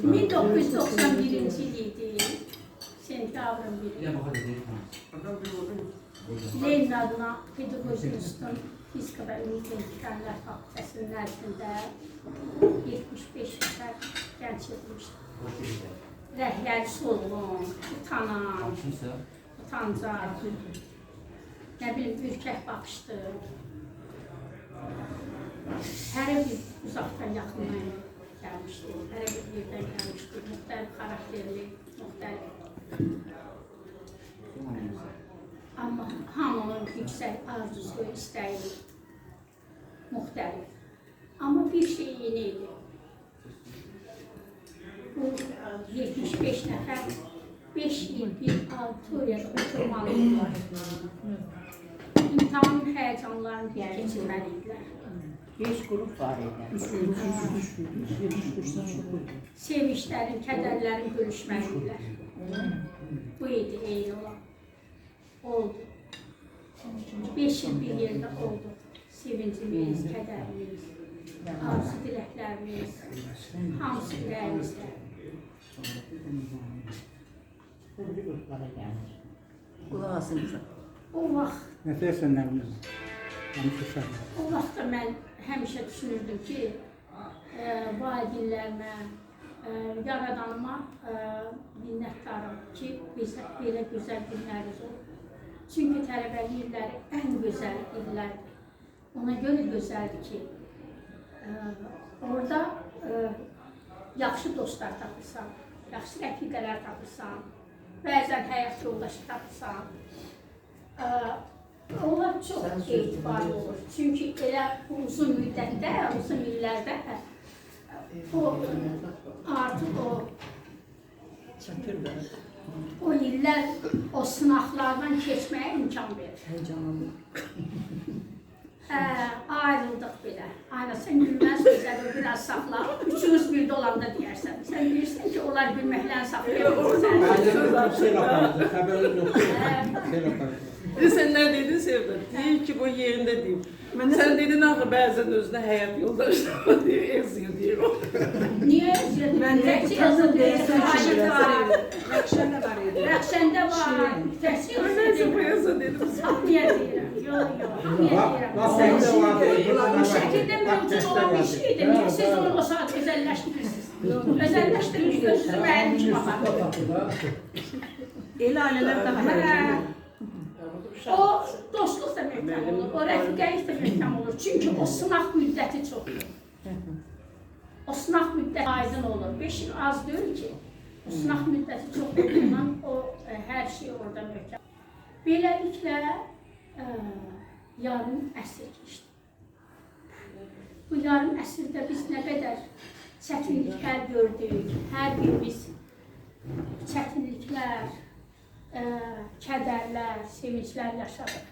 1991-ci il idi, sentyabrın 1-i. Lenin adına Pedagojik İnstitutun Fizika və Ümumi İmtihanlar Fakültəsinin nəzdində 75 nəfər gənc yığılmışdı. Rəhləri solğun, utanan, utancaq, nə bilim, ürkək baxışdı. Hərə bir uzaqdan yaxından gəlmişdi, hərə bir yerdən gəlmişdi, müxtəlif xarakterli, müxtəlif. Amma hamının yüksək arzusu, istəyi müxtəlif. Amma bir şey yeni idi. Bu 75 nəfər 5 il bir auditoriyada oturmalıydılar. İmtahan həyəcanlarını keçirməliydiler. 5 qrup var idi. Sevinçlərin, kədərlərin bölüşməliydiler. Bu idi eyni olan. Oldu. 5 yıl bir yerdə oldu. Sevincimiz, kədərimiz, arzu diləklərimiz, hamısı ürəyimizdə. Qulaq asın qızım. O vaxt, o vaxtda mən həmişə düşünürdüm ki, valideynlərimə, yaradanıma minnətdarım ki, bizə belə gözəl günlərimiz olur. Çünki tələbəlik illəri ən gözəl illərdir. Ona görə gözəldir ki, orada yaxşı dostlar tapırsan, yaxşı rəfiqələr tapırsan, bəzən həyat yoldaşı tapırsan. Onlar çox etibarlı olur. Çünki elə uzun müddətdə, uzun illərdə artıq o illər o sınaqlardan keçməyə imkan verir. Ayrıldıq belə. Ayrılsan gülməz gözəl, o biraz saxlar. Üçünüz bir dolanda deyərsən. Sən deyirsən ki, onlar gülməklə saxlayabilirsən. Sen ne dedin Sevda? Değil ki bu yerinde değil. Sen dedin axı bəzən özünə həyat yoldaşları deyir, eziyor deyir o. Niyə eziyor? Mən də yazın deyirsən ki, Rəxşəndə var idi. Rəxşəndə var. Neyse bu yazın dedim. Hamıya deyirəm. Yox, hamıya bu şəkildə mövcud olan bir şeydir. Niyə siz onu o saat özəlləşdirirsiniz? Özəlləşdirirsiniz, müəllim kimi baxar. El ailələr daha həyəcanlı. O dostluq da möhkəm olur, o rəfiqəlik də möhkəm olur. Çünki o sınaq müddəti çoxdur. O sınaq müddəti aydın olur. 5 il az deyil ki, o sınaq müddəti çox olduğundan o hər şey orada möhkəm. Beləliklə yarım əsr keçdi. Bu yarım əsrdə biz nə qədər çətinliklər gördük, hər birimiz çətinliklər, kədərlər, sevinclər yaşadıq.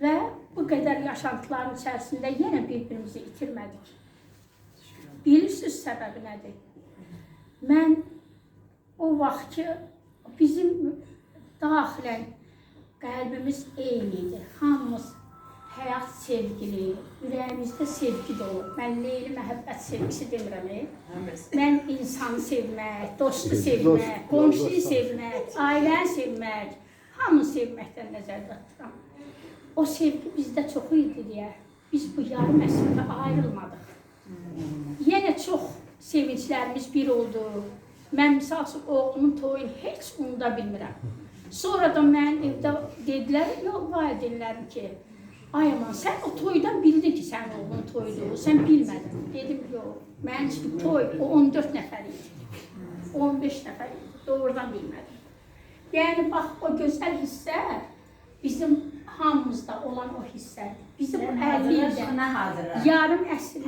Və bu qədər yaşantıların içərisində yenə bir-birimizi itirmədik. Bilirsiniz səbəbi nədir? Mən o vaxt ki, bizim daxilən qəlbimiz eyni idi. Hamımız həyat sevgili, ürəyimizdə sevgi dolu. Mən Leyli məhəbbət sevgisi demirəm. Mən insanı sevmək, dostu sevmək, qonşuyu sevmək, ailəni sevmək, hamını sevməkdən nəzərdə tuturam. O sevgi bizdə çox idi deyə biz bu yarım əsrdə ayrılmadıq. Yenə çox sevinclərimiz bir oldu. Mən misal üçün oğlumun toyunu heç unuda bilmirəm. Sonradan mən evdə dedilər, yox valideynlərim ki, ay aman, sən o toydan bildin ki, sənin oğlun toydu, sən bilmədin. Dedim, yox, mənim üçün toy, o 14 nəfər idi, 15 nəfər idi, doğrudan bilmədim. Yəni, bax, o gözəl hissə bizim hamımızda olan o hissədir. Bizim o 50 ildə yarım əsrlik,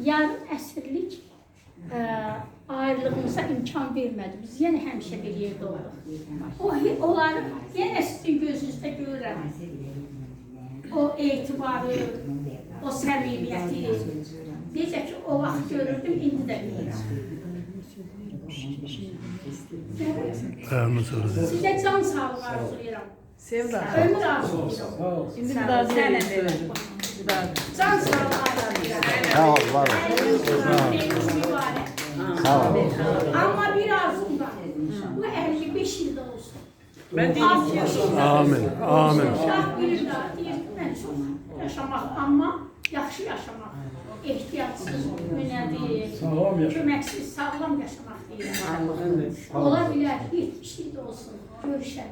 yarım əsrlik ayrılığımıza imkan vermədi. Biz yenə həmişə bir yerdə olduq. Onları yenə sizin gözünüzdə görürəm. O etibarı, o səmimiyyəti. Necə ki, o vaxt görürdüm, indi də görürəm. Sizə can sağlığı arzulayıram. Sevda. Ömür arzulayıram. Şimdi bir daha diyelim. Bir daha. Can sağlığı. Sağ ol, var ol. Sağ ol. Ama bir arzum var. Bu 55 yılda olsun. Ben de Az yaşayacağım. Amin, amin. Şah bilir daha deyir ki, mən çox yaşamaq, amma yaxşı yaşamaq, ehtiyatsız, nədir, köməksiz, sağlam yaşamaq deyirəm. Ola bilər, 70 ildə olsun, görüşək.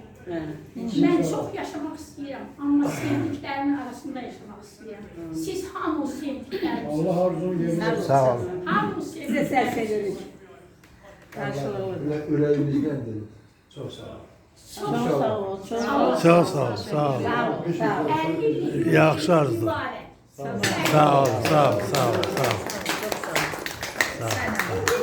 Mən çox yaşamaq istəyirəm, amma sevdiklərimin arasında yaşamaq istəyirəm. Siz hamı sevdikləriniz. Allah arzunu yerine Sağ ol. Hamı sevdikləriniz. Yüreğimizden dedim. Çok sağ ol. Çox sağ ol. Çok sağ ol, sağ ol. 50 illik Yaxşı arzu. mübarək. Sağ ol, sağ ol, sağ ol, sağ ol. Bu